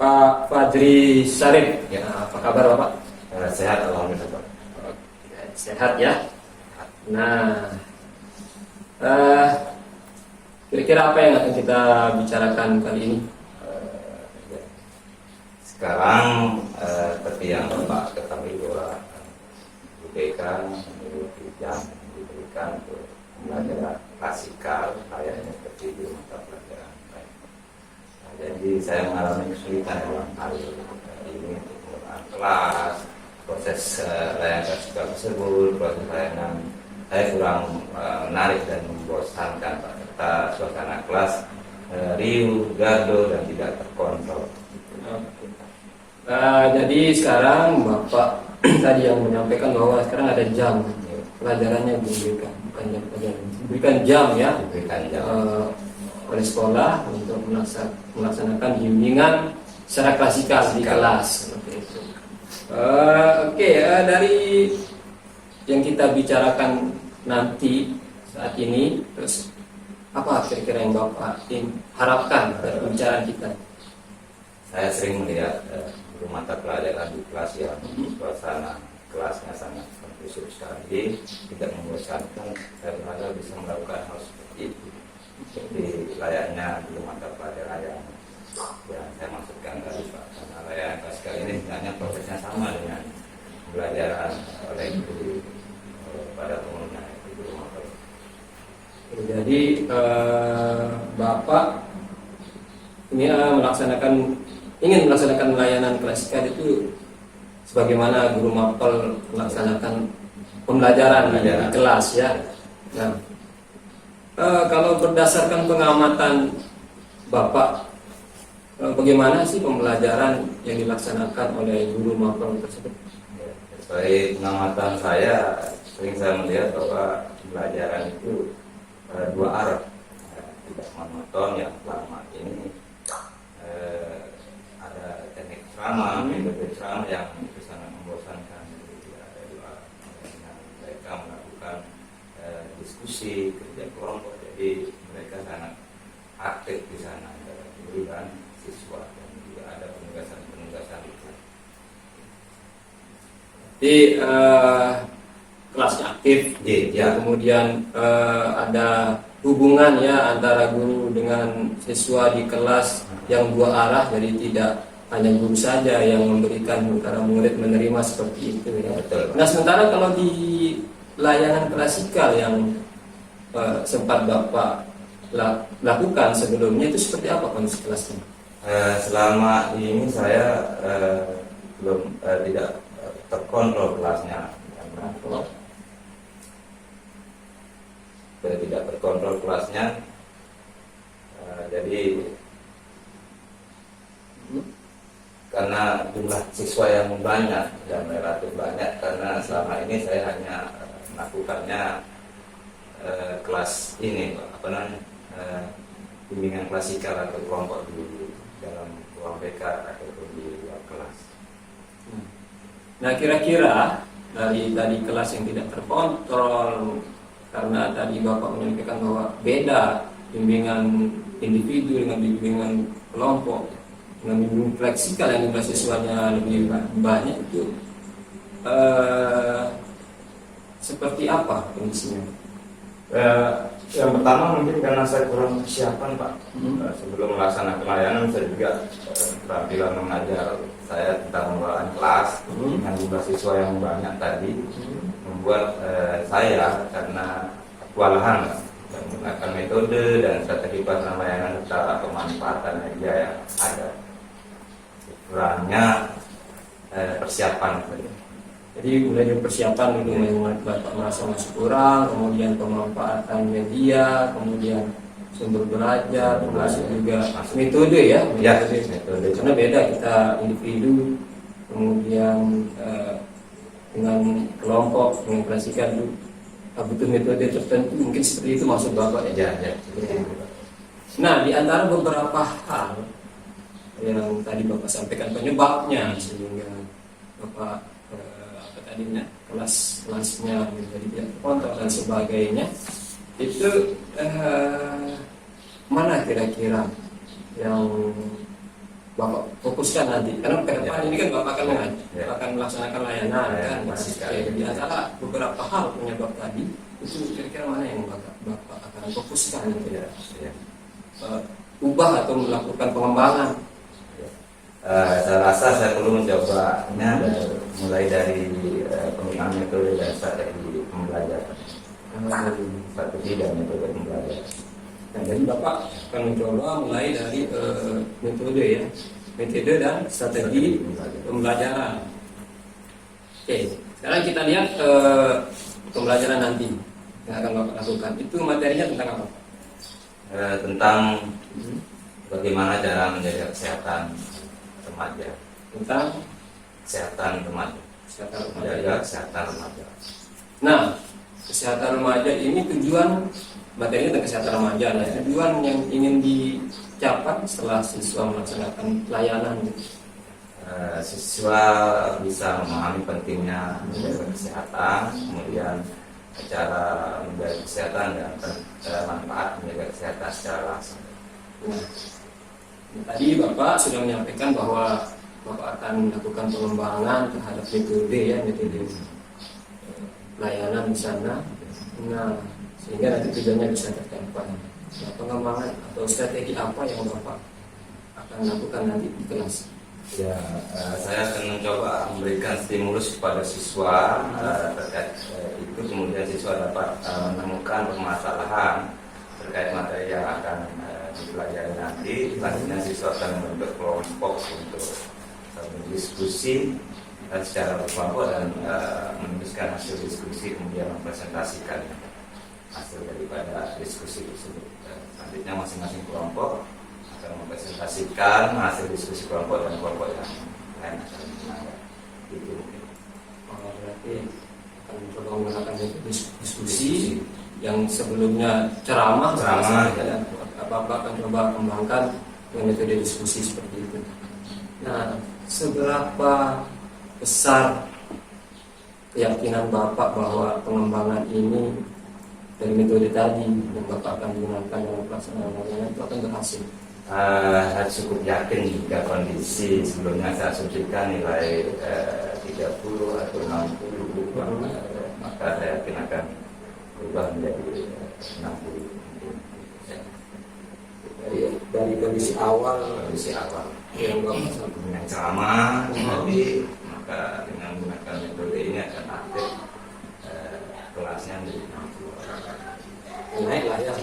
Pak Fajri Sarif. Ya. Apa kabar Bapak? Sehat alhamdulillah Pak. Sehat ya. Nah, kira-kira apa yang akan kita bicarakan kali ini? Sekarang seperti yang Bapak ketahui bahwa UPK memiliki jam diberikan untuk pembelajaran klasikal layaknya seperti di mata pelajaran lain. Nah, jadi saya mengalami kesulitan dalam hal ini untuk penggunaan kelas, proses layanan klasikal tersebut, proses layanan saya kurang menarik dan membosankan Pak, serta suasana kelas riuh, gaduh dan tidak terkontrol. Jadi sekarang Bapak tadi yang menyampaikan bahwa sekarang ada jam pelajarannya diberikan, bukan jam pelajaran, diberikan jam ya, Diberikan jam. Oleh sekolah untuk melaksanakan bimbingan secara klasikal di kelas. Seperti itu. Dari yang kita bicarakan nanti saat ini, terus apa kira-kira yang Bapak harapkan dari pembicaraan kita? Saya sering melihat guru mata pelajaran di kelas yang suasana kelasnya sangat kondusif sekali, tidak membosankan. Saya berharap bisa melakukan hal seperti itu, seperti layaknya guru mata pelajaran yang saya maksudkan tadi Pak. Karena layanan klasikal ini sebenarnya prosesnya sama dengan pembelajaran oleh guru pada umumnya guru mata. Jadi Bapak ini ingin melaksanakan layanan klasikal itu sebagaimana guru mapel melaksanakan pembelajaran di kelas ya. Nah, kalau berdasarkan pengamatan Bapak, bagaimana sih pembelajaran yang dilaksanakan oleh guru mapel tersebut? Dari pengamatan saya, sering saya melihat bahwa pembelajaran itu dua arah, tidak monoton yang selama ini ada teknik ceramah, metode ceramah yang itu sangat membosankan. Jadi ada dua arah, mereka melakukan diskusi, kerja kelompok, jadi mereka sangat aktif di sana antara guru dan siswa, dan juga ada penugasan itu. Di kelasnya aktif, ya. Kemudian ada hubungan ya antara guru dengan siswa di kelas yang dua arah, jadi tidak hanya guru saja yang memberikan karena murid menerima seperti itu ya. Betul. Nah, sementara kalau di layanan klasikal yang sempat Bapak lakukan sebelumnya, itu seperti apa kondisi kelasnya? Selama ini saya belum tidak terkontrol kelasnya, saya tidak terkontrol kelasnya, jadi karena jumlah siswa yang banyak dan relatif banyak, karena selama ini saya hanya melakukannya kelas ini bimbingan klasikal atau kelompok di dalam ruang BK ataupun di luar kelas. Nah, kira-kira dari tadi kelas yang tidak terkontrol, karena tadi Bapak menyampaikan bahwa beda bimbingan individu dengan bimbingan kelompok, dengan bimbingan fleksibel yang jumlah siswanya lebih banyak, itu seperti apa kondisinya? Yang pertama mungkin karena saya kurang persiapan Pak. Sebelum melaksanakan layanan saya juga keterampilan mengajar saya tentang pengelolaan kelas dengan jumlah siswa yang banyak tadi membuat saya karena kewalahan dan menggunakan metode dan strategi pelaksanaan layanan serta pemanfaatan media yang ada, kurangnya persiapan. Jadi mulai dari persiapan dulu, Bapak merasa masih kurang, kemudian pemanfaatan media, kemudian sumber belajar, termasuk juga metode ya, metode. Karena beda kita individu, kemudian dengan kelompok, dengan klasikal itu butuh metode tertentu, mungkin seperti itu maksud Bapak ya. Nah, di antara beberapa hal yang tadi Bapak sampaikan penyebabnya sehingga Bapak tadinya kelasnya menjadi tidak terkontrol dan sebagainya, itu mana kira-kira yang Bapak fokuskan nanti, karena ke depan ini kan Bapak akan melaksanakan layanan kan. Di antara beberapa hal penyebab tadi itu kira-kira mana yang Bapak akan fokuskan gitu ya? Ubah atau melakukan pengembangan. Saya rasa saya perlu mencobanya mulai dari penggunaan metode dan strategi pembelajaran. Strategi dan metode pembelajaran. Nah, jadi Bapak akan mencoba mulai dari metode dan strategi pembelajaran. Oke, sekarang kita lihat pembelajaran nanti yang akan Bapak lakukan. Itu materinya tentang apa? Tentang bagaimana cara menjaga kesehatan remaja. Tentang kesehatan remaja. Menjaga kesehatan remaja. Nah, kesehatan remaja ini tujuan materinya tentang kesehatan remaja. Nah, tujuan yang ingin dicapai setelah siswa melaksanakan pelayanan. Siswa bisa memahami pentingnya menjaga kesehatan, kemudian cara menjaga kesehatan dan manfaat menjaga kesehatan secara langsung. Nah, tadi Bapak sudah menyampaikan bahwa Bapak akan melakukan pengembangan terhadap metode pelayanan di sana. Nah, sehingga nanti tujuannya bisa tercapai. Nah, pengembangan atau strategi apa yang Bapak akan lakukan nanti di kelas? Ya, saya akan mencoba memberikan stimulus kepada siswa terkait itu, kemudian siswa dapat menemukan permasalahan terkait materi yang akan dipelajari nanti. Selanjutnya siswa akan membentuk kelompok untuk berdiskusi secara berkelompok dan menuliskan hasil diskusi, kemudian mempresentasikan hasil daripada diskusi tersebut. Selanjutnya masing-masing kelompok akan mempresentasikan hasil diskusi kelompok dan kelompok yang lain akan menanggapi. Itu mungkin. Berarti akan mencoba menggunakan diskusi yang sebelumnya ceramah dan Bapak akan coba kembangkan dengan metode diskusi seperti itu. Nah, seberapa besar keyakinan Bapak bahwa pengembangan ini dari metode tadi yang Bapak akan gunakan dalam pelaksanaan layanan itu akan berhasil? Saya cukup yakin jika kondisi sebelumnya saya asumsikan nilai 30 atau 60, maka saya yakin akan berubah menjadi 60. Dari kondisi awal yang Bapak dengan ceramah tadi, maka dengan menggunakan metode ini akan aktif kelasnya menjadi 60. Naik lah ya,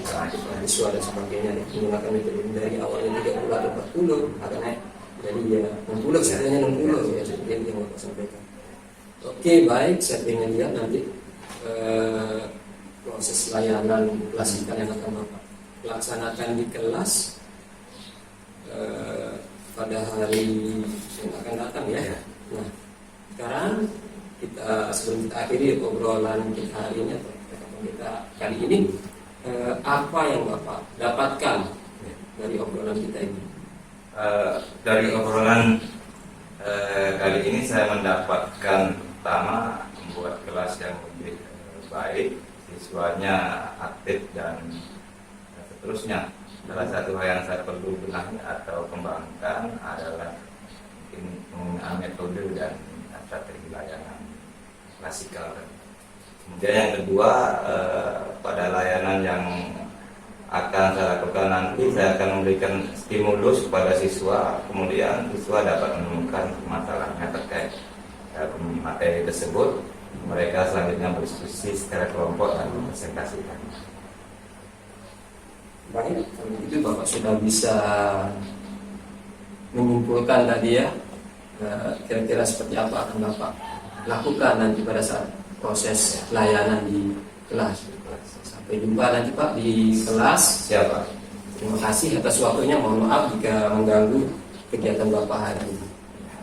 siswa dan sebagainya menggunakan metode ini dari awalnya 30 atau 40 akan naik jadi ya 60, setidaknya 60 ya, seperti yang Bapak sampaikan. Oke, baik, saya ingin lihat nanti proses layanan klasikal yang akan Bapak laksanakan di kelas pada hari yang akan datang ya. Nah, sekarang sebelum kita akhiri obrolan kita hari ini atau kita kali ini, apa yang Bapak dapatkan dari obrolan kita ini? Dari obrolan kali ini saya mendapatkan pertama membuat kelas yang lebih baik, siswanya aktif dan seterusnya. Salah satu hal yang saya perlu benahi atau kembangkan adalah mungkin penggunaan metode dan strategi layanan klasikal. Kemudian yang kedua, pada layanan yang akan saya lakukan nanti, saya akan memberikan stimulus kepada siswa, kemudian siswa dapat menemukan masalahnya terkait materi tersebut. Mereka selanjutnya berdiskusi secara kelompok dan mempresentasikan. Baik, itu Bapak sudah bisa menyimpulkan tadi ya, kira-kira seperti apa akan Bapak lakukan nanti pada saat proses layanan di kelas. Sampai jumpa nanti Pak di kelas. Siapa? Terima kasih atas waktunya. Mohon maaf jika mengganggu kegiatan Bapak hari ini.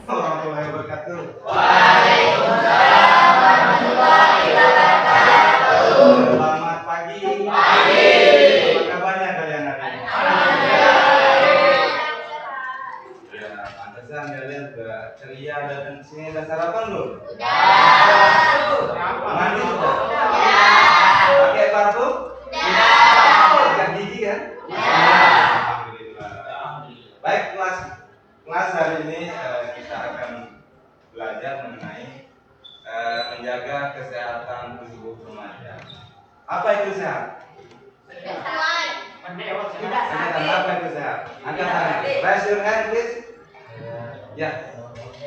Warahmatullahi wabarakatuh. Waalaikumsalam warahmatullahi wabarakatuh. Selamat pagi. Apa kabarnya kalian hari ini? Ya, pantesan kalian sudah ceria datang ke sini. Dan sarapan belum? Mandi sudah? Pakai parfum? Sikat gigi kan? Alhamdulillah. Baik, kelas menjaga kesehatan tubuh remaja. Apa itu sehat? Kesehatan apa itu sehat? Angkat tangan. Raise your hand, please. Ya.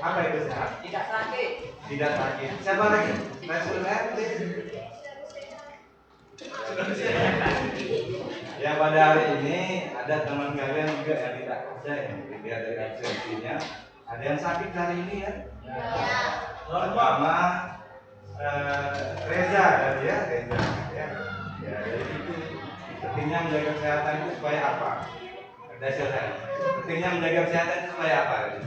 Apa itu sehat? Tidak sakit. Tidak sakit. Siapa lagi? Raise your hand, please. Ya, pada hari ini ada teman kalian juga yang tidak kerja ya. Dilihat dari absensinya. Ada yang sakit hari ini ya? Pertama Reza tadi ya, Reza. Ya, jadi itu pentingnya menjaga kesehatan itu supaya apa? Pentingnya menjaga kesehatan itu supaya apa?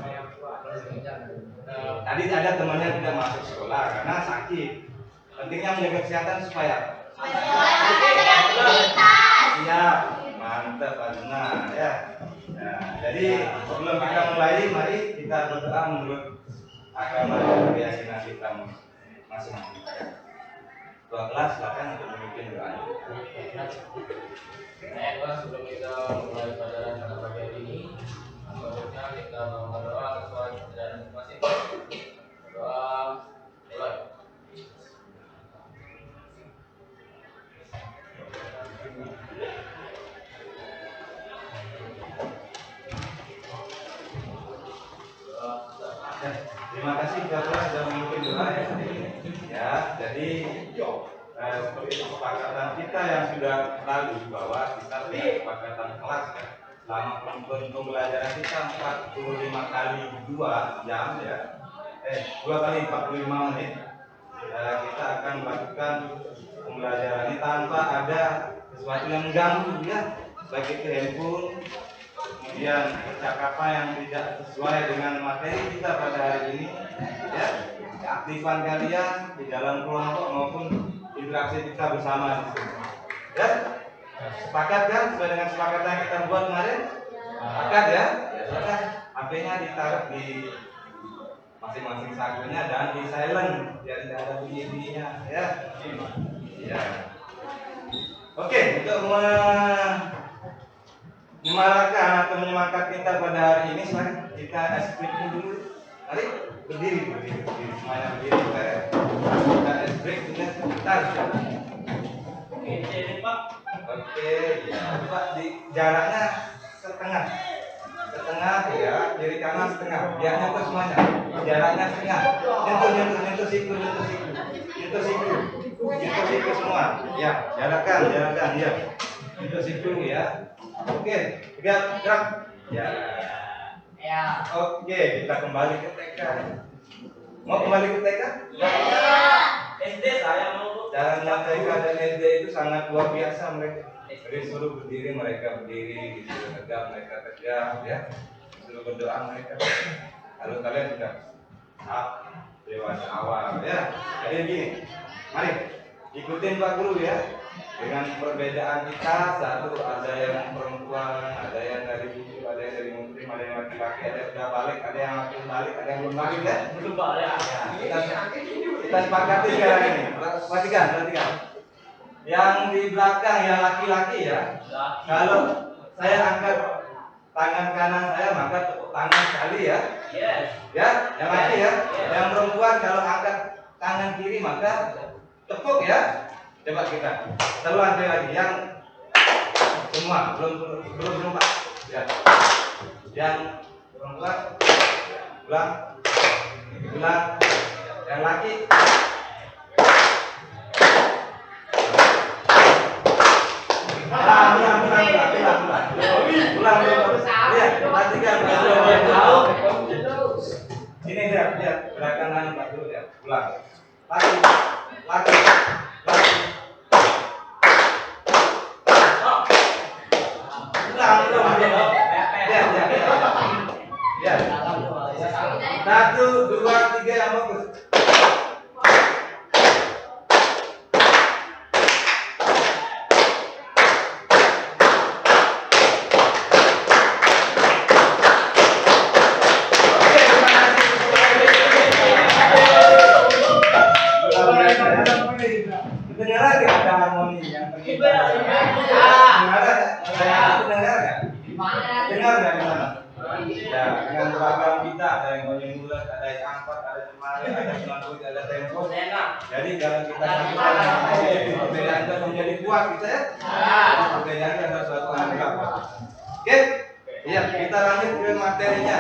Tadi ada temannya tidak masuk sekolah karena sakit. Pentingnya menjaga kesehatan supaya apa? Siap, mantap Azna ya. Nah, jadi sebelum kita mulai, mari kita berdoa menurut agama dan keyakinan kita masing-masing. Ketua kelas silakan untuk memimpin doa. Baiklah, sebelum kita mulai pelajaran pada pagi hari ini, selanjutnya kita berdoa sesuai pelajaran masing-masing. Doa mulai. Terima kasih Bapak sudah memimpin doa ya. Jadi seperti kesepakatan kita yang sudah lalu bahwa kita punya kesepakatan kelas ya. Selama pembelajaran kita 45 kali 2 jam ya. 2 kali 45 menit. Kita akan melakukan pembelajaran ini tanpa ada sesuatu yang mengganggu ya. Baik itu handphone, kemudian percakapan yang tidak sesuai dengan materi kita pada hari ini ya, keaktifan kalian di dalam kelompok maupun interaksi kita bersama di sini ya. Sepakat kan sesuai dengan kesepakatan yang kita buat kemarin? Sepakat ya? Ya sudah, HP-nya ditaruh di masing-masing sakunya dan di silent biar tidak ada bunyi-bunyinya ya. Ya. Oke, untuk menyemarakan atau menyemangat kita pada hari ini, silakan kita break dulu. Mari berdiri semuanya berdiri kita break juga sebentar. Oke, ya Pak, di jaraknya setengah ya, kiri kanan setengah, biar nyentuh semuanya. Jaraknya setengah, nyentuh siku semua. Ya, jarakkan ya. Nyentuh siku ya. Oke, gerak. Ya. Oke, kita kembali ke TK. Mau kembali ke TK? Ya. SD saya mau. Jalannya TK dan SD itu sangat luar biasa mereka. Jadi suruh berdiri mereka berdiri, disuruh tegak mereka tegak, ya. Disuruh berdoa mereka. Kalau kalian sudah dewasa awal, ya. Jadi begini, mari ikutin Pak Guru ya. Dengan perbedaan kita, satu ada yang perempuan, ada yang dari ibu, ada yang dari muslim, ada yang laki-laki, ada yang sudah balik, ada yang akan balik, ada yang belum balik ya. Belum balik ya. Kita sepakati sekarang ini. Perhatikan. Yang di belakang yang laki-laki ya. Kalau saya angkat tangan kanan saya maka tepuk tangan sekali ya. Ya, yang laki ya. Yang perempuan kalau angkat tangan kiri maka tepuk ya. Coba kita teluan lagi yang semua belum Pak. Ya. Yang perempuan ulang yang laki ulang. Lihat, perhatikan ini lihat gerakan tangan Pak dulu ya. Ulang. Laki. Ya. 1, 2, 3 yang bagus. Kedengaran nggak ada harmoni yang dengar nggak di sana? Ya, dengan beragam kita ada yang goyang bulat, ada yang angkat, ada yang ada semangkut, ada tempo. Jadi kalau kita perbedaan itu menjadi kuat kita ya. Perbedaan itu adalah suatu anugerah. Oke, iya kita lanjut ke materinya.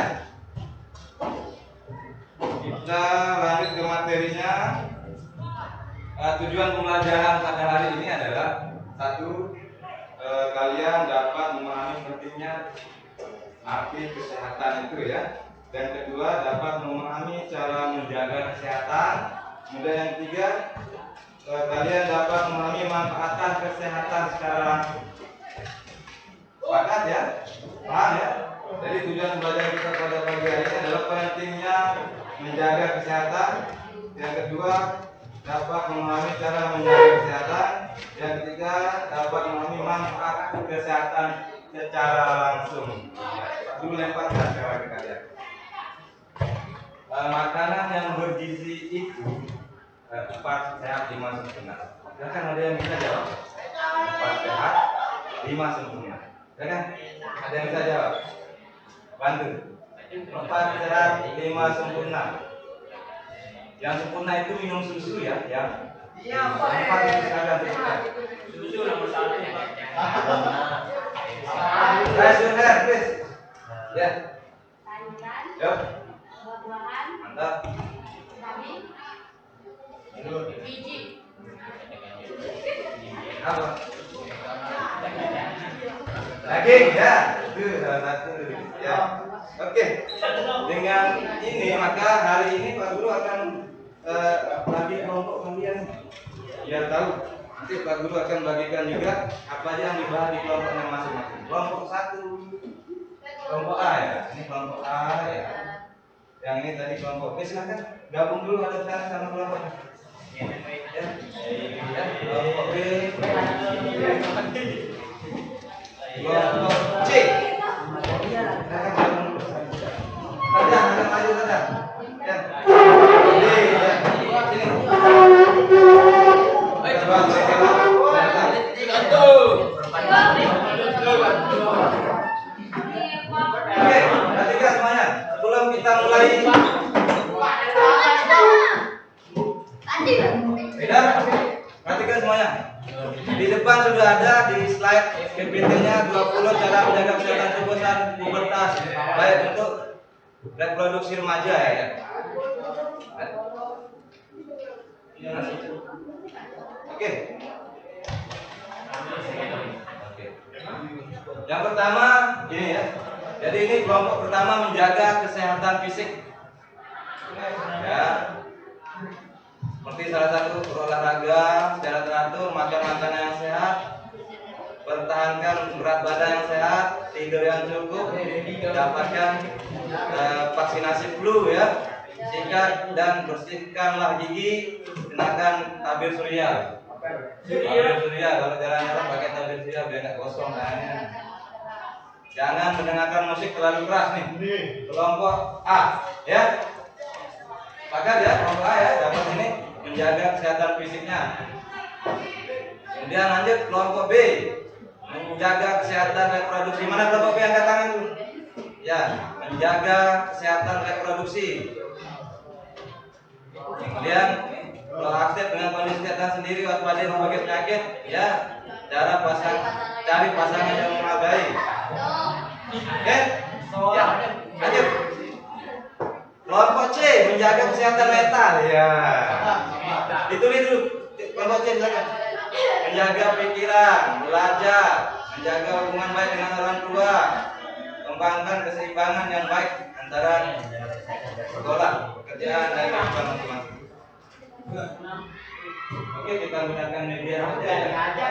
Kita lanjut ke materinya. Tujuan pembelajaran pada hari ini adalah satu, kalian dapat memahami pentingnya arti kesehatan itu ya. Dan kedua, dapat memahami cara menjaga kesehatan. Kemudian yang ketiga, kalian dapat memahami manfaat kesehatan secara langsung. Sepakat ya? Paham ya? Jadi tujuan belajar kita pada pagi hari ini adalah pentingnya menjaga kesehatan. Yang kedua, dapat memahami cara menjaga kesehatan. Yang ketiga, dapat memahami manfaat kesehatan secara langsung. Dulu lemparkan sekarang ke kalian. Makanan yang bergizi itu 4 sehat 5 sempurna. Silakan ada yang bisa jawab. 4 sehat 5 sempurna. Silakan. Ada yang bisa jawab. Bantu. 4 sehat 5 sempurna. Yang sempurna itu minum susu ya, ya. Iya, Pak. 4 itu silakan. Susu nomor 1. Ayo sudah, please. Ya. Yuk. Buah-buahan, Mantap. vitamin, biji, Apa? Daging ya. Itu salah satu. Ya. Oke. Dengan ini maka hari ini Pak Guru akan bagi kelompok kalian biar tahu. Nanti Pak Guru akan bagikan juga apa aja yang dibahas di kelompoknya masing-masing. Kelompok 1, kelompok A ya. Ini kelompok A ya. Yang ini tadi kelompok B, silakan gabung dulu ada sekarang sama kelompoknya. Ya. Ya, kelompok B. Kelompok C. Tadang, ada maju tadang. Ya. B, ya. Sini. Terbang, Oke, perhatikan semuanya. Sebelum kita mulai beda, perhatikan semuanya. Di depan sudah ada di slide PPT-nya 20 cara menjaga kesehatan tubuh saat pubertas, baik untuk reproduksi remaja ya. Oke. Yang pertama ini ya. Jadi ini kelompok pertama menjaga kesehatan fisik. Ya. Seperti salah satu berolahraga secara teratur, makan makanan yang sehat, pertahankan berat badan yang sehat, tidur yang cukup, dapatkan vaksinasi flu ya, sikat dan bersihkanlah gigi, gunakan tabir surya. Tabir surya kalau jalan-jalan pakai tabir surya biar nggak kosong tangannya. Jangan mendengarkan musik terlalu keras nih. Kelompok A ya. Sepakat ya, kelompok A ya, dapat ini menjaga kesehatan fisiknya. Kemudian lanjut kelompok B, menjaga kesehatan reproduksi. Mana kelompok B angkat tangan dulu? Ya, menjaga kesehatan reproduksi. Kemudian kalau aktif dengan kondisi kesehatan sendiri, waspadai berbagai penyakit, ya, cari pasangan yang menghargai. Oke, ya, lanjut. Kelompok C, menjaga kesehatan mental, ya. Ditulis dulu. Kelompok C silakan. Menjaga pikiran, belajar, menjaga hubungan baik dengan orang tua, kembangkan keseimbangan yang baik antara sekolah, pekerjaan dan kehidupan masing-masing. Oke, kita gunakan media saja ya.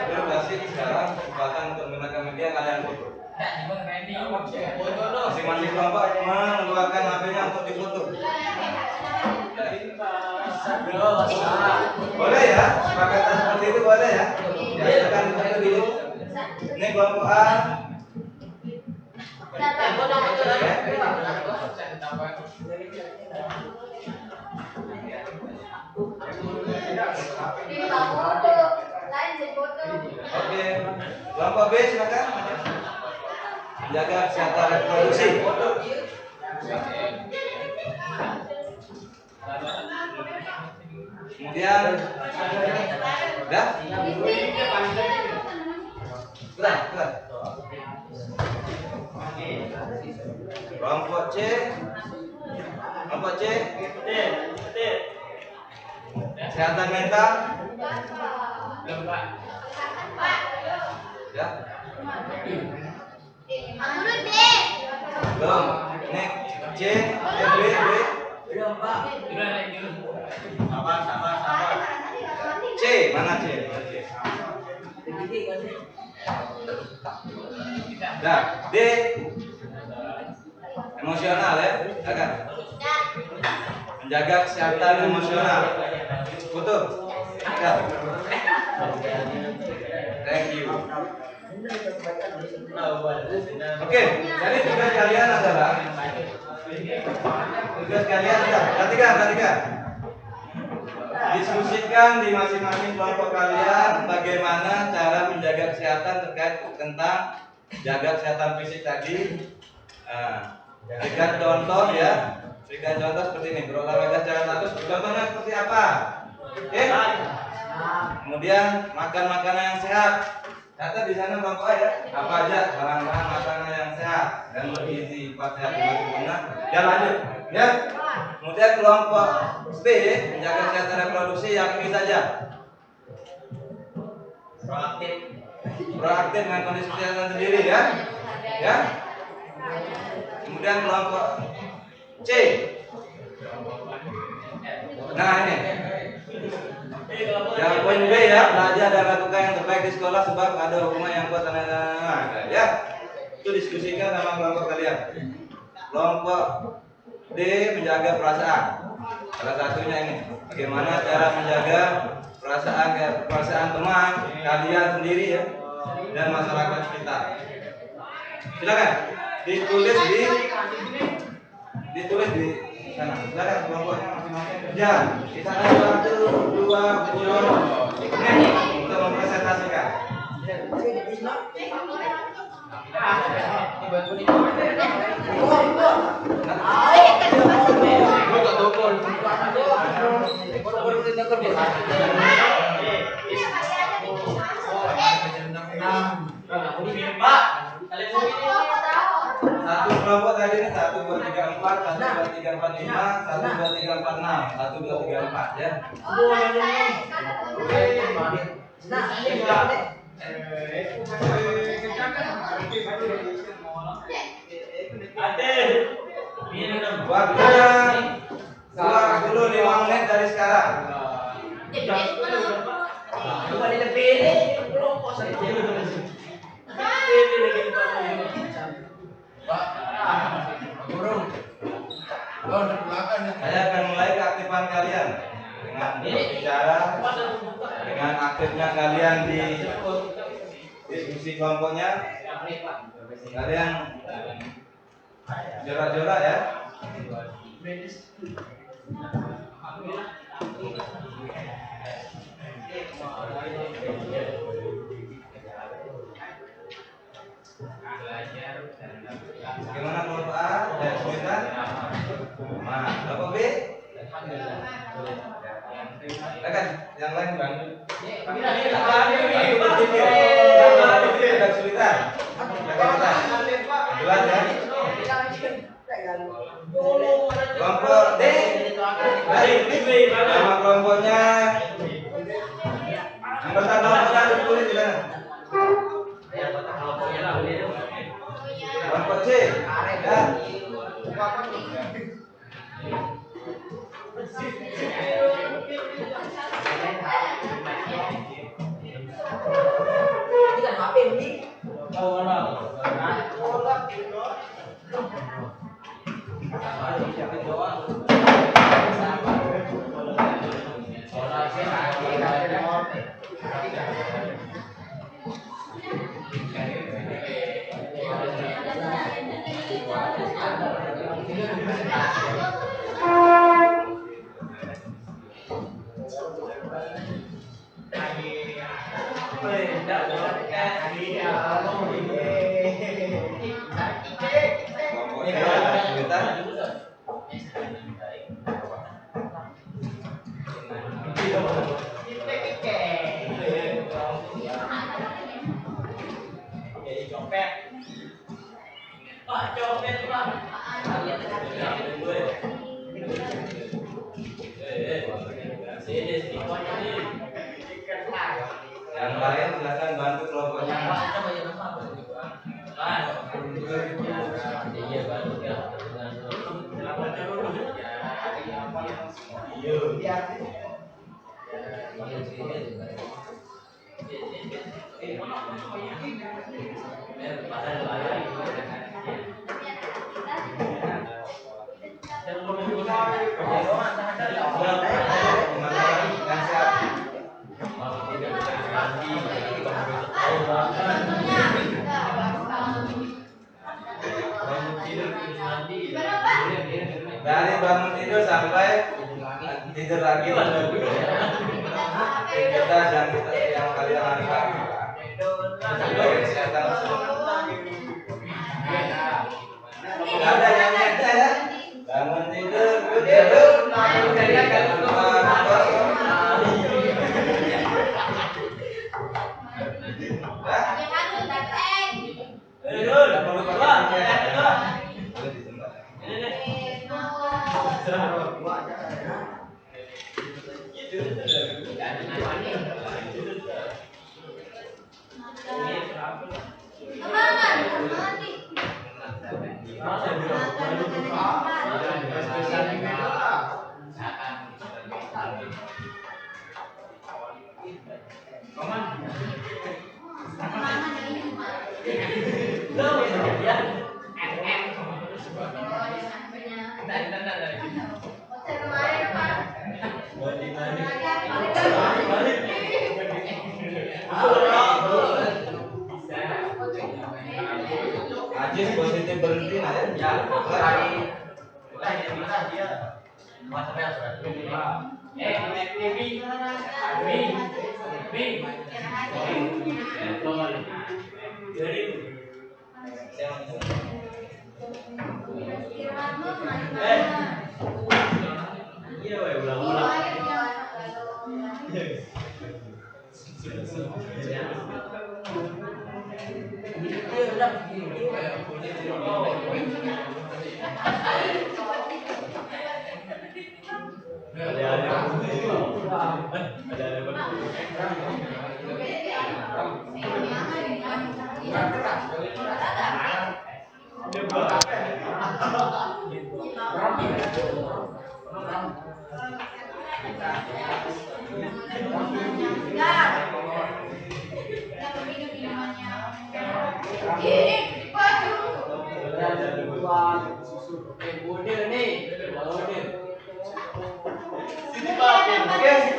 Dulu basic, sekarang kesempatan untuk menggunakan media kalian foto. Masing-masing kelompok mengeluarkan HP-nya untuk difoto. Boleh ya, sepakatan seperti itu boleh ya. Ya, silakan difoto dulu. Ini kelompok A. Oke, kelompok B silakan. Menjaga kesehatan reproduksi. Kemudian udah? Berat. Kelompok C. Kelompok C. Kesehatan mental. Ya. Belum. Ini C, B. C, mana C? Dah, D. Emosional ya, kan? Menjaga kesehatan emosional. Betul. Ya. Thank you. Oke, jadi tugas kalian adalah perhatikan. Diskusikan di masing-masing kelompok kalian bagaimana cara menjaga kesehatan terkait tentang jaga kesehatan fisik tadi. Berikan contoh ya. Berikan contoh seperti ini, berolahraga secara teratur. Contohnya seperti apa? Oke. Kemudian makan makanan yang sehat. Catat di sana kelompok A ya. Apa aja bahan-bahan makanan yang sehat dan bergizi, sehat berguna. Ya lanjut. Ya. Kemudian kelompok B menjaga kesehatan reproduksi yang ini saja. Proaktif dengan kondisi kesehatan sendiri ya. Ya. Kemudian kelompok C. Nah ini. Yang poin B ya, belajar dan lakukan yang terbaik di sekolah sebab ada hukuman yang kuat ya. Itu diskusikan sama kelompok kalian. Kelompok D menjaga perasaan. Salah satunya ini, bagaimana cara menjaga perasaan teman kalian sendiri ya dan masyarakat sekitar. Silakan ditulis di sana. Silakan kelompoknya masing-masing kerja. Di sana 1, 2, 3. Ini untuk mempresentasikan. Satu kelompok tadi ini 1, 2, 3, 4, 1, 2, 3, 4, 5, 1, 2, 3, 4, 6, 1, 2, 3, 4 ya. Waktunya 25 menit dari sekarang. Saya akan mulai keaktifan kalian dengan berbicara, dengan aktifnya kalian di diskusi kelompoknya. Kalian jorak-jorak ya. Gimana kelompok A? Ya, sebentar. Nah, kelompok B? Silakan, yang lain bantu. Ada kesulitan. Jelas ya. Kelompok D. Baik, nama kelompoknya. Anggota kelompoknya ditulis di sana. Kelompok C. Ya. Kelompoknya ada kesulitan. Yang lain silakan bantu kelompoknya. Dari bangun tidur sampai tidur lagi. Kita yang kalian lakukan. Kesehatan. Gak ada yang ada ya. Bangun tidur, tidur. Ajis positif berhenti ya.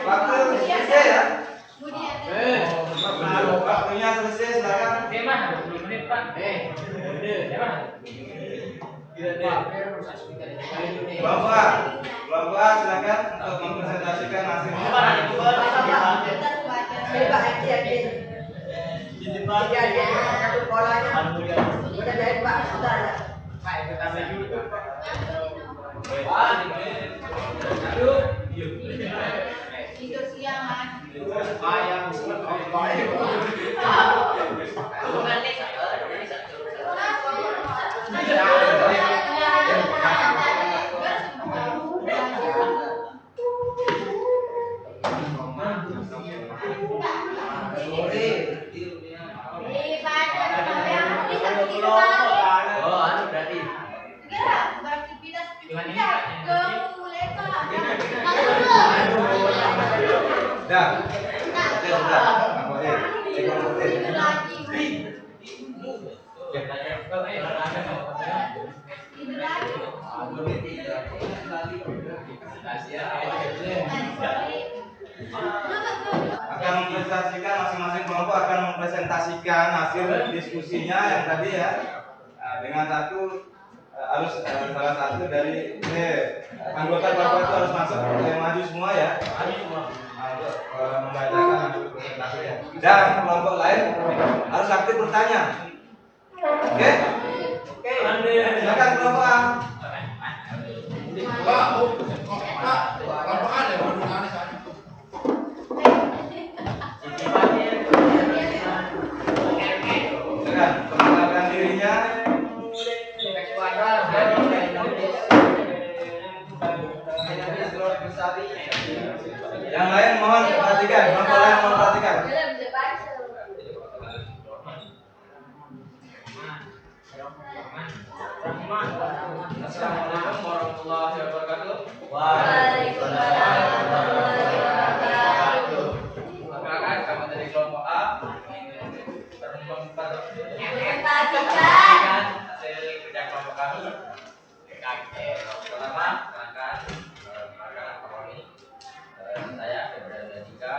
Waktu selesai ya. Waktunya selesai, silakan. 20 menit Pak. Kelompok silakan untuk mempresentasikan hasilnya. Tidur siang kan? Akan mempresentasikan, masing-masing kelompok akan mempresentasikan hasil diskusinya yang tadi ya. Nah, dengan harus salah satu dari anggota kelompok itu harus masuk yang maju semua ya. Untuk membacakan hasil presentasinya. Dan kelompok lain harus aktif bertanya. Oke? Silakan kelompok A. perhatikan, kelompok lain mau perhatikan. Assalamualaikum warahmatullahi wabarakatuh. Waalaikumsalam warahmatullahi wabarakatuh. Perkenalkan, kami dari kelompok A. Perhatikan. Hasil kerja kelompok kami. Pertama, perkenalkan kami. Saya Febri Jika.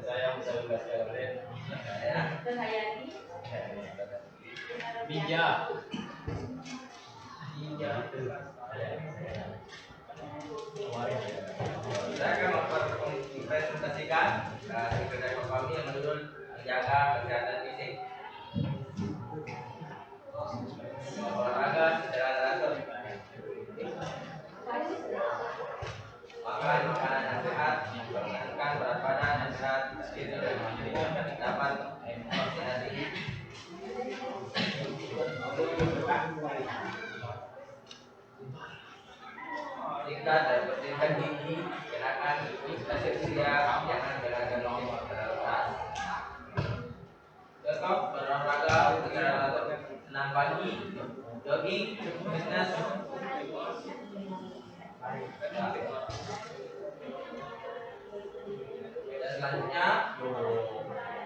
Saya bisa bebas Gabriel. Saya Bija. Saya akan mempresentasikan kerja kami yang menurut menjaga kesehatan fisik, olahraga secara teratur, makan makanan yang sehat, menurunkan berat badan yang sehat, itu dan dapat vaksinasi. Tingkat dan pendidikan tinggi, kenakan imunisasi usia, jangan jalan-jalan nomor terlalu. Tetap berolahraga secara teratur, senam pagi, jogging, fitness. Dan selanjutnya,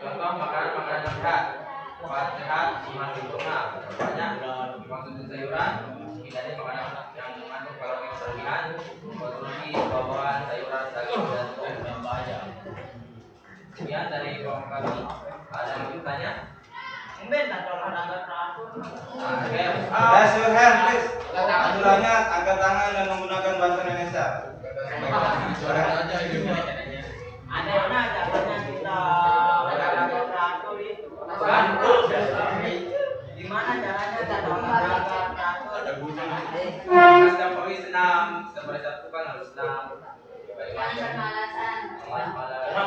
contoh makanan yang sehat. Makanan sehat semakin sempurna, banyak konsumsi sayuran, hindari makanan yang mengandung kalori berlebihan, konsumsi buah-buahan, sayuran, daging dan buah yang banyak. Sekian dari kelompok kami. Ada yang ingin bertanya? Raise your hand, please. Aturannya angkat tangan dan menggunakan bahasa Indonesia. Ada yang nanya katanya kita olahraga teratur itu gimana caranya cara olahraga teratur? Setiap pagi senam, setiap hari Sabtu kan harus senam. Jangan bermalasan.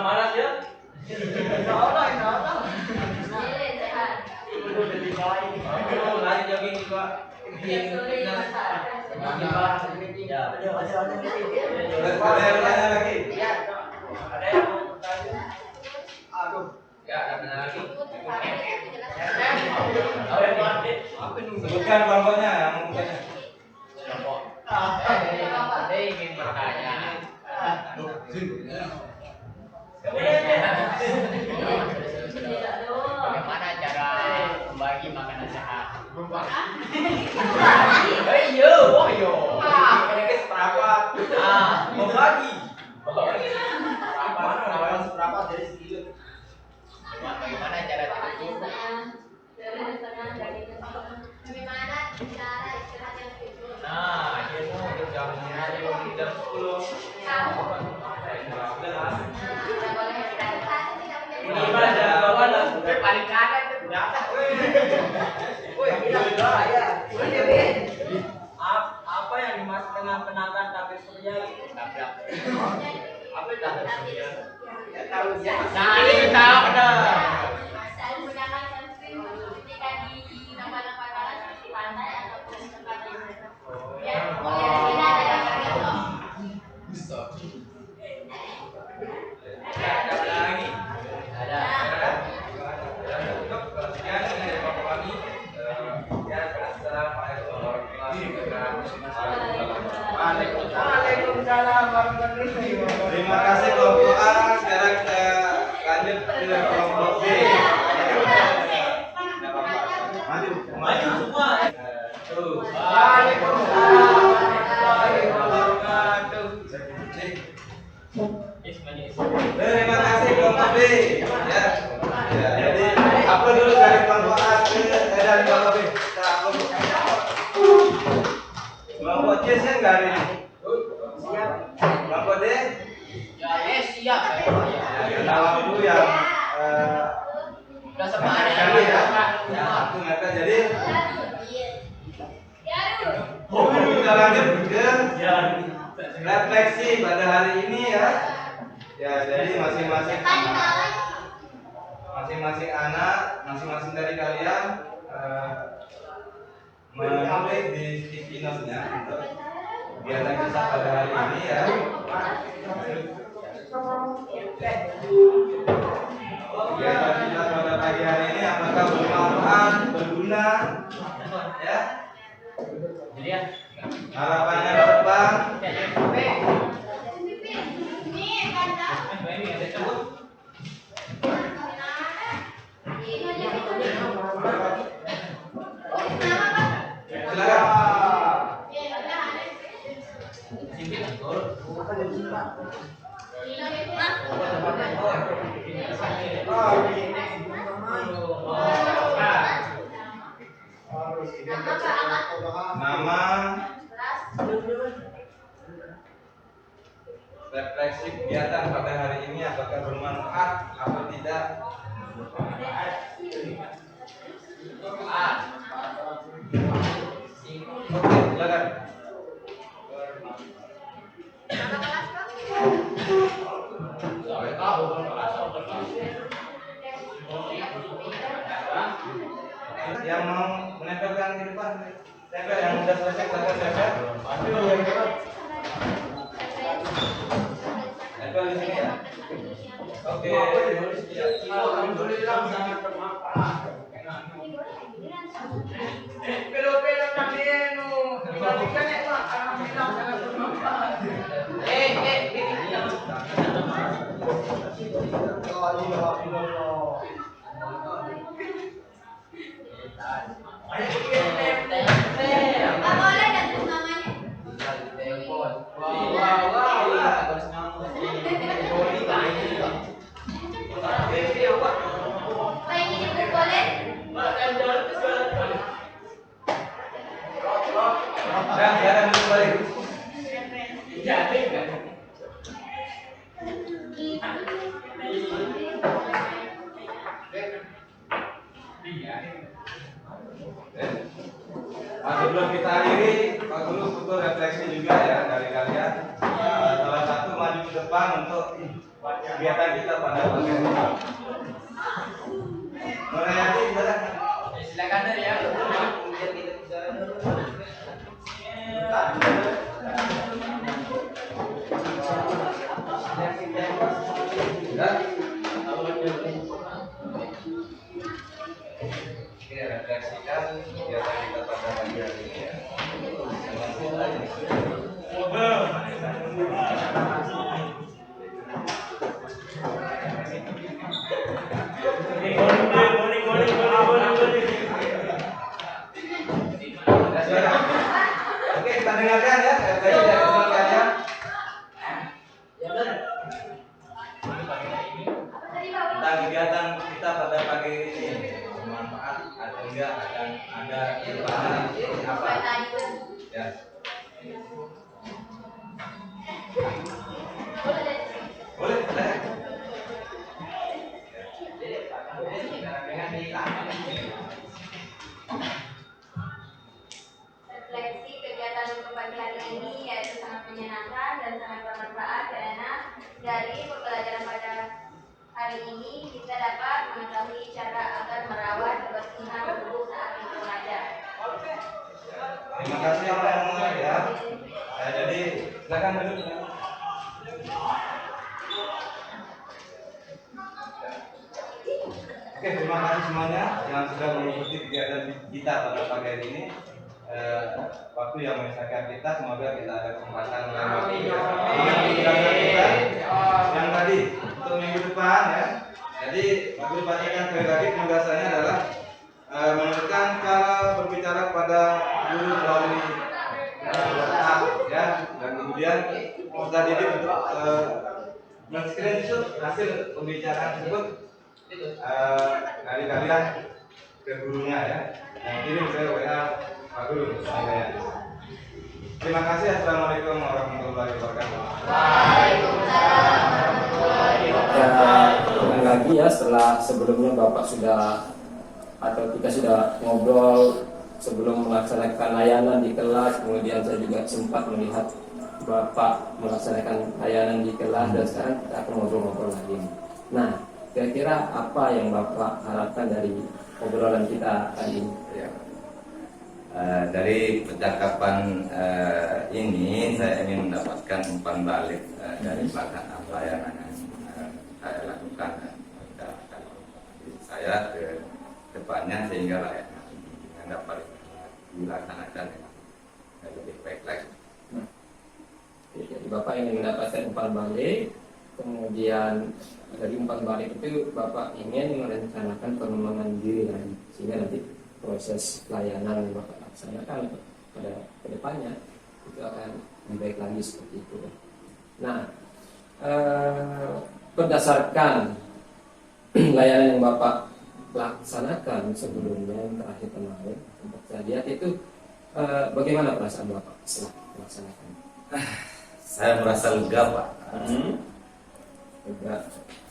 Malas ya? Insya Allah. Ini sehat. Lari jogging juga. Tiap sore masak. Ada yang bertanya lagi? Ada yang mau bertanya? Aduh. Ya, ada benar lagi. Sebutkan kelompoknya yang mau bertanya. Saya ingin bertanya. Bagaimana cara membagi makanan sehat? Ini seberapa? Membagi. Seberapa dari segitu? Bagaimana cara itu? Bagaimana cara istirahat yang tidur? Nah, itu Jam 9, jam 10. paling kanan itu berapa? Apa yang dimaksud dengan penakan tabir surya itu? Apa itu tabir surya? Nah, ini tahu dah. Saya menggunakan sunscreen ketika di tempat-tempat panas seperti pantai ataupun tempat lain. Ya, tidak ada yang tergantung. Ada benar lagi? Ada. Sekian dari kelompok kami. Ya, assalamualaikum warahmatullahi wabarakatuh. Waalaikumsalam warahmatullahi wabarakatuh. Terima kasih kelompok A. Sekarang kita lanjut ke kelompok B. Maju semua. Tuh. Waalaikumsalam warahmatullahi wabarakatuh. Terima kasih kelompok B. Ya. Ya, jadi apa dulu dari kelompok A ke dari kelompok B? Kita upload. Kelompok C saya nggak hari ini. Kelompok D. Siap. Kita waktu yang Udah semuanya kali ya. Ya, waktu mereka jadi kita lanjut ke refleksi pada hari ini ya. Ya, jadi masing-masing anak, masing-masing dari kalian menulis di sticky notes-nya untuk kegiatan kita pada hari ini ya. Kegiatan kita pada pagi hari ini apakah bermanfaat, berguna, ya? Harapannya ke depan. Nama, refleksi kegiatan pada hari ini apakah bermanfaat atau tidak? Oke, silakan. Yang mau menempelkan di depan, tempel yang sudah selesai, silakan tempel. Tempel di sini ya. Oke. Alhamdulillah sangat bermanfaat. Pelo-pelo también dibagikan ya Pak. Alhamdulillah sangat bermanfaat. Pak boleh dan tulis namanya? Pak ini juga boleh? Dan silakan duduk balik. Sebelum kita akhiri, Pak Guru butuh refleksi juga ya dari kalian. Salah satu maju ke depan untuk kegiatan kita pada pagi hari ini. Nurayati, Silakan ya. Kemudian kita bisa Oke, refleksikan kegiatan kita pada pagi hari ini ya. Oke, kita dengarkan ya refleksi dari teman kalian. Tentang kegiatan kita pada pagi ini bermanfaat atau enggak, akan ada perubahan apa? Ya. Boleh, boleh. Refleksi kegiatan untuk pagi hari ini yaitu sangat menyenangkan dan sangat bermanfaat karena dari pembelajaran pada hari ini kita dapat mengetahui cara agar merawat kebersihan tubuh saat itu belajar. Terima kasih Pak Emma ya. Jadi silakan duduk. Oke, terima kasih semuanya yang sudah mengikuti kegiatan kita pada pagi hari ini. Waktu yang menyelesaikan kita, semoga kita ada kesempatan lain waktu ya. Ingat kegiatan kita yang tadi untuk minggu depan ya. Jadi Pak Guru bacakan sekali lagi penugasannya adalah menentukan cara berbicara pada guru melalui WhatsApp ya, dan kemudian kita didik untuk men-screenshot hasil pembicaraan tersebut dari kalian ke gurunya ya. Yang kirim ke WA Pak Guru saya. Terima kasih. Assalamualaikum warahmatullahi wabarakatuh. Waalaikumsalam warahmatullahi wabarakatuh. Ulang lagi ya, setelah sebelumnya Bapak sudah atau kita sudah ngobrol sebelum melaksanakan layanan di kelas, kemudian saya juga sempat melihat Bapak melaksanakan layanan di kelas, dan sekarang kita akan ngobrol-ngobrol lagi. Nah, kira-kira apa yang Bapak harapkan dari obrolan kita kali ini? Ya. Dari percakapan ini saya ingin mendapatkan umpan balik dari pelaksanaan layanan sehingga layanan yang dapat dilaksanakan dengan lebih baik lagi. Jadi Bapak ingin mendapatkan umpan balik, kemudian dari umpan balik itu Bapak ingin merencanakan pengembangan diri lagi, sehingga nanti proses pelayanan yang Bapak laksanakan pada kedepannya itu akan lebih baik lagi seperti itu. Nah, berdasarkan layanan yang Bapak laksanakan sebelumnya yang terakhir kemarin tempat saya lihat itu, bagaimana perasaan Bapak setelah melaksanakan? Saya merasa lega, Pak. Juga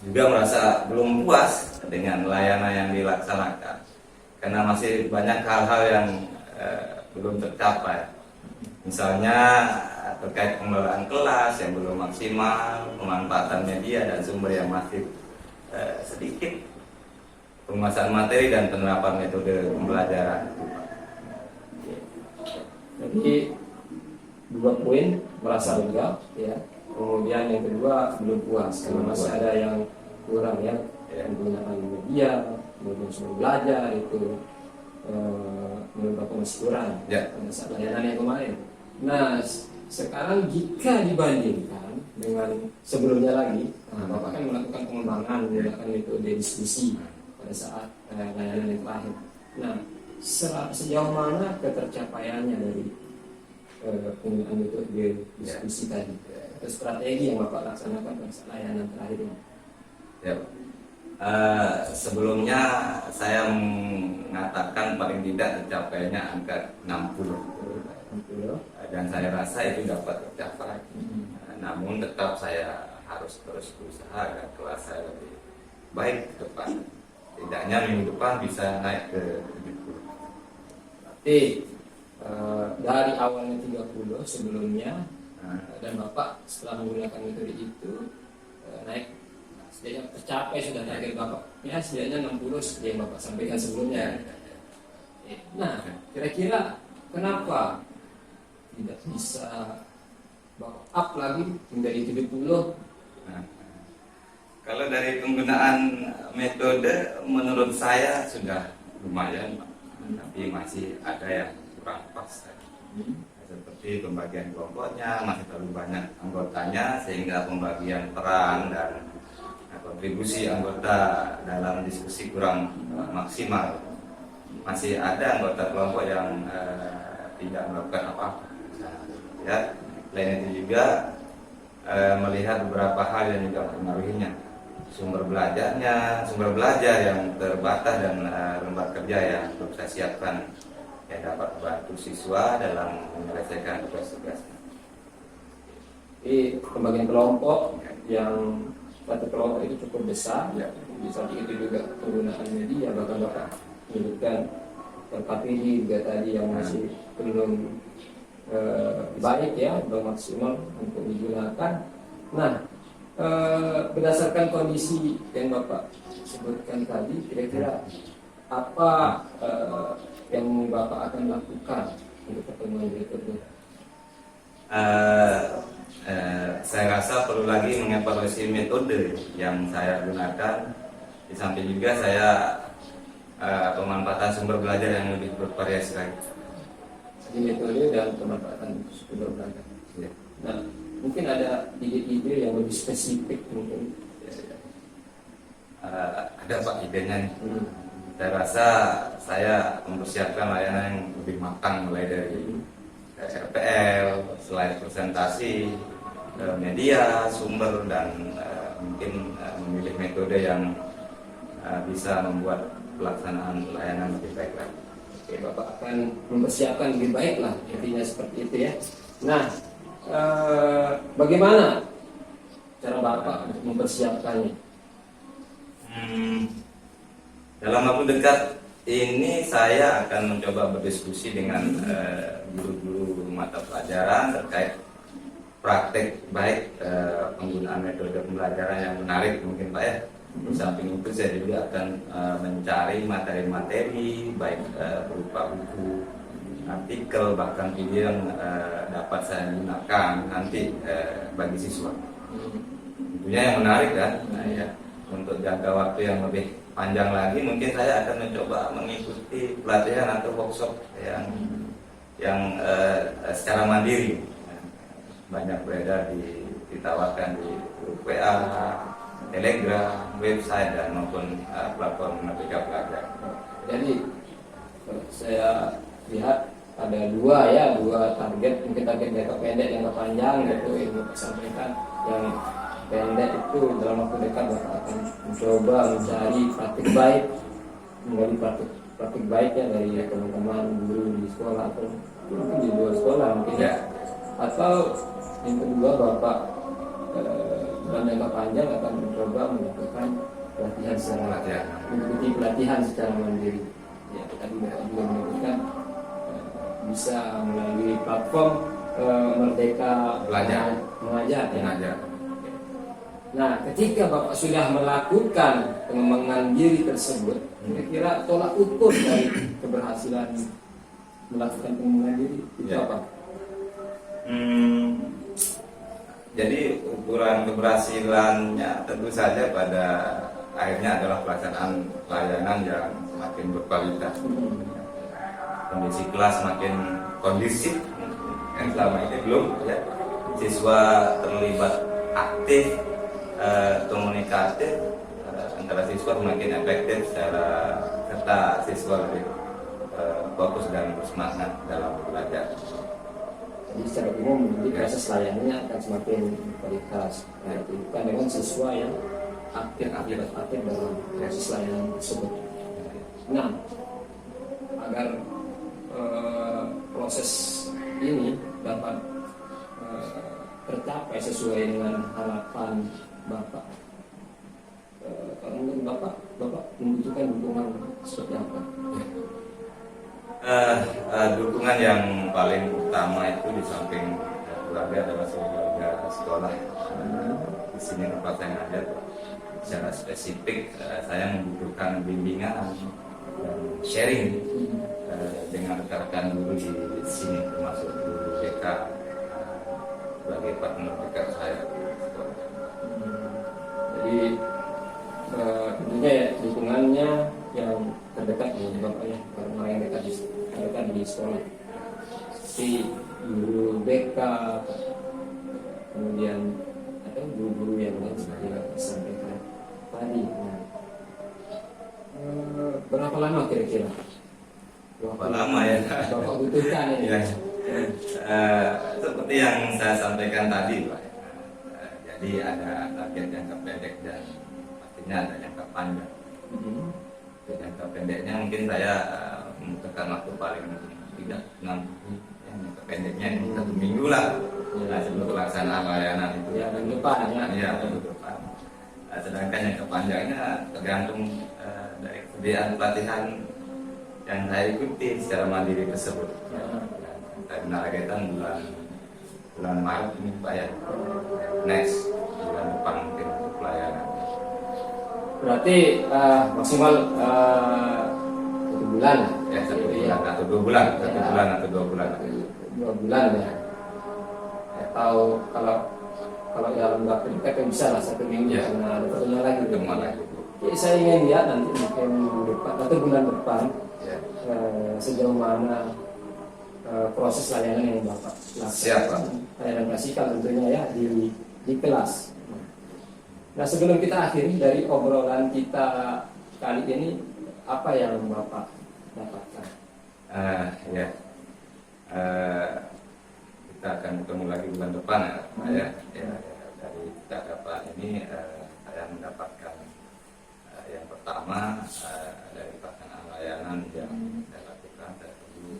Juga merasa belum puas dengan layanan yang dilaksanakan, karena masih banyak hal-hal yang belum tercapai. Misalnya terkait pengelolaan kelas yang belum maksimal, pemanfaatan media dan sumber yang masih sedikit, penguasaan materi dan penerapan metode pembelajaran. jadi 2 poin, merasa lega ya. Kemudian yang kedua belum puas karena masih ada yang kurang ya, penggunaan media, kemudian sumber belajar itu menurut Bapak masih kurang pada saat layanan yang kemarin. Nah, sekarang jika dibandingkan dengan sebelumnya lagi, Bapak kan melakukan pengembangan menggunakan metode diskusi pada saat layanan yang terakhir. Nah, sejauh mana ketercapaiannya dari penggunaan metode diskusi tadi, atau strategi yang Bapak laksanakan pada saat layanan terakhir ini? Ya, sebelumnya saya mengatakan paling tidak tercapainya angka 60. Dan saya rasa itu dapat tercapai. Namun tetap saya harus terus berusaha agar kelas saya lebih baik ke depan. Tidaknya minggu depan bisa naik ke 70. Berarti dari awalnya 30 sebelumnya, dan Bapak setelah menggunakan metode itu naik, setidaknya tercapai sudah target Bapak. Ya, setidaknya 60 seperti yang Bapak sampaikan sebelumnya. Nah, kira-kira kenapa tidak bisa Bapak up lagi menjadi 70? Kalau dari penggunaan metode menurut saya sudah lumayan, Pak. Tapi masih ada yang kurang pas tadi. Seperti pembagian kelompoknya masih terlalu banyak anggotanya, sehingga pembagian peran dan kontribusi anggota dalam diskusi kurang maksimal. Masih ada anggota kelompok yang tidak melakukan apa-apa. Ya, selain itu juga melihat beberapa hal yang juga mempengaruhinya. Sumber belajar yang terbatas dan lembar kerja yang belum saya siapkan yang dapat membantu siswa dalam menyelesaikan tugas-tugasnya. Jadi pembagian kelompok yang satu kelompok itu cukup besar, ya. Di samping itu juga penggunaan media, bahkan Bapak menyebutkan KPI juga tadi yang masih belum baik ya, belum maksimal untuk digunakan. Nah, berdasarkan kondisi yang Bapak sebutkan tadi, kira-kira apa yang Bapak akan lakukan untuk pertemuan berikutnya? Saya rasa perlu lagi mengevaluasi metode yang saya gunakan. Di samping juga saya pemanfaatan sumber belajar yang lebih bervariasi lagi. Jadi metode dan pemanfaatan sumber belajar. Ya. Nah, mungkin ada ide-ide yang lebih spesifik mungkin. Ada Pak idenya nih. Saya rasa saya mempersiapkan layanan yang lebih matang, mulai dari RPL, slide presentasi, media, sumber, dan mungkin memilih metode yang bisa membuat pelaksanaan layanan lebih baik lagi. Oke, Bapak akan mempersiapkan lebih baik lah, intinya seperti itu ya. Nah, bagaimana cara Bapak untuk mempersiapkannya? Dalam waktu dekat ini saya akan mencoba berdiskusi dengan guru-guru mata pelajaran terkait praktek baik penggunaan metode pembelajaran yang menarik mungkin Pak ya. Di samping itu saya juga akan mencari materi-materi baik berupa buku, artikel, bahkan video yang dapat saya gunakan nanti bagi siswa. Tentunya yang menarik kan. Nah, ya. untuk jangka waktu yang lebih panjang lagi, mungkin saya akan mencoba mengikuti pelatihan atau workshop yang secara mandiri. Banyak beredar ditawarkan di grup WA, Telegram, website dan maupun platform Merdeka Belajar. Jadi saya lihat ada dua target, mungkin target jangka pendek, jangka panjang gitu yang Bapak sampaikan. Yang pendek itu dalam waktu dekat Bapak akan mencoba mencari praktik baik, menjadi praktik baik ya dari teman-teman guru di sekolah atau mungkin di luar sekolah mungkin ya. Atau yang kedua Bapak dalam jangka panjang akan mencoba melakukan pelatihan mengikuti pelatihan secara mandiri. Ya, tadi Bapak juga menyebutkan bisa melalui platform Merdeka Belajar Mengajar ya. Mengajar. Nah, ketika Bapak sudah melakukan pengembangan diri tersebut, kira-kira tolak ukur dari keberhasilan melakukan pengembangan diri itu Ya. apa? Jadi ukuran keberhasilannya tentu saja pada akhirnya adalah pelaksanaan pelayanan yang semakin berkualitas. Kondisi kelas makin kondusif, yang selama ini belum ya. Siswa terlibat aktif, komunikatif, antara siswa semakin efektif serta siswa lebih fokus dan bersemangat dalam belajar. Jadi secara umum jadi proses layanannya akan semakin berkualitas. Nah, itu bukan dengan siswa yang aktif dalam proses layanan tersebut. Nah, agar proses ini dapat tercapai sesuai dengan harapan Bapak. Kalau menurut Bapak membutuhkan dukungan seperti apa? Dukungan yang paling utama itu di samping keluarga adalah keluarga sekolah. Di sini tempat saya ngajar secara spesifik saya membutuhkan bimbingan dan sharing dengan rekan-rekan guru di sini, termasuk guru BK sebagai partner BK saya. Jadi tentunya ya dukungannya yang terdekat dengan Bapak ya, orang yang dekat di sekolah, si guru BK, kemudian ada guru-guru yang lain seperti yang disampaikan tadi. Nah, berapa lama kira-kira? Berapa lama ya? Bapak butuhkan ini? Ya. Seperti yang saya sampaikan tadi, Pak. Jadi ada target jangka pendek dan pastinya ada jangka panjang. Jangka pendeknya mungkin saya membutuhkan waktu paling tidak 6 bulan. Jangka pendeknya ini 1 minggu lah. Nah, sebelum pelaksanaan layanan itu. Ya, minggu depan ya. Iya, minggu depan. Nah, sedangkan jangka panjangnya tergantung dari kesediaan pelatihan yang saya ikuti secara mandiri tersebut. Saya menargetkan bulan Maret ini Pak ya. Next bulan depan mungkin untuk pelayanan. Berarti maksimal 1 bulan Ya, 1 bulan atau 2 bulan, 1 bulan atau 2 bulan. 2 bulan ya. Atau kalau dalam waktu dekat kan bisa lah 1 minggu Ya. karena ada pertemuan lagi. Pertemuan lagi. Jadi saya ingin lihat nanti mungkin minggu depan atau bulan depan Ya. sejauh mana proses layanan yang Bapak lakukan. Siap, Pak. Layanan klasikal tentunya ya di kelas. Nah, sebelum kita akhiri dari obrolan kita kali ini, apa yang Bapak dapatkan? Ya. Kita akan ketemu lagi bulan depan ya, Pak ya. Dari dapat ini saya mendapatkan yang pertama dari pelaksanaan layanan yang saya lakukan, saya perlu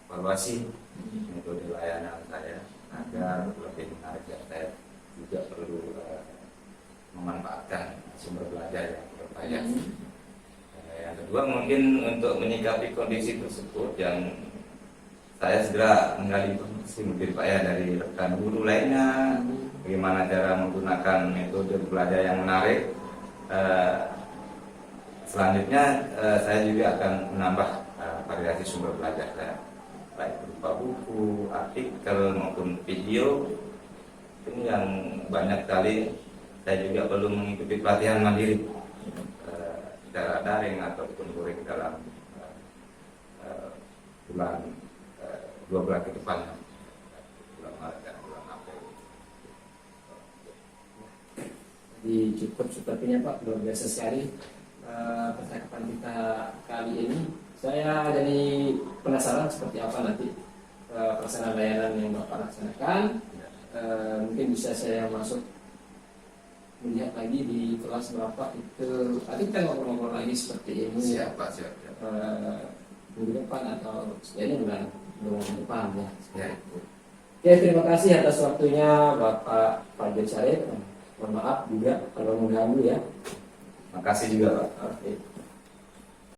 evaluasi metode layanan saya agar lebih menarik, dan saya juga perlu memanfaatkan sumber belajar yang berbayar. Yang kedua mungkin untuk menyikapi kondisi tersebut, yang saya segera menggali informasi mungkin Pak ya dari rekan guru lainnya, bagaimana cara menggunakan metode belajar yang menarik. Selanjutnya saya juga akan menambah variasi sumber belajar saya, baik berupa buku, artikel maupun video. Ini yang banyak kali saya juga belum mengikuti pelatihan mandiri secara daring ataupun luring dalam bulan 2 bulan ke depan, bulan Maret dan bulan April. Jadi cukup sepertinya Pak, luar biasa sekali percakapan kita kali ini. Saya jadi penasaran seperti apa nanti pelaksanaan layanan yang Bapak laksanakan. Mungkin bisa saya masuk melihat lagi di kelas Bapak itu. Nanti kita ngobrol-ngobrol lagi seperti ini. Siap Pak, siap. Minggu depan atau ini bulan depan ya. Ya. Ya, terima kasih atas waktunya Bapak Fadil Syarif. Mohon maaf juga kalau mengganggu ya. Makasih juga Pak. Oke.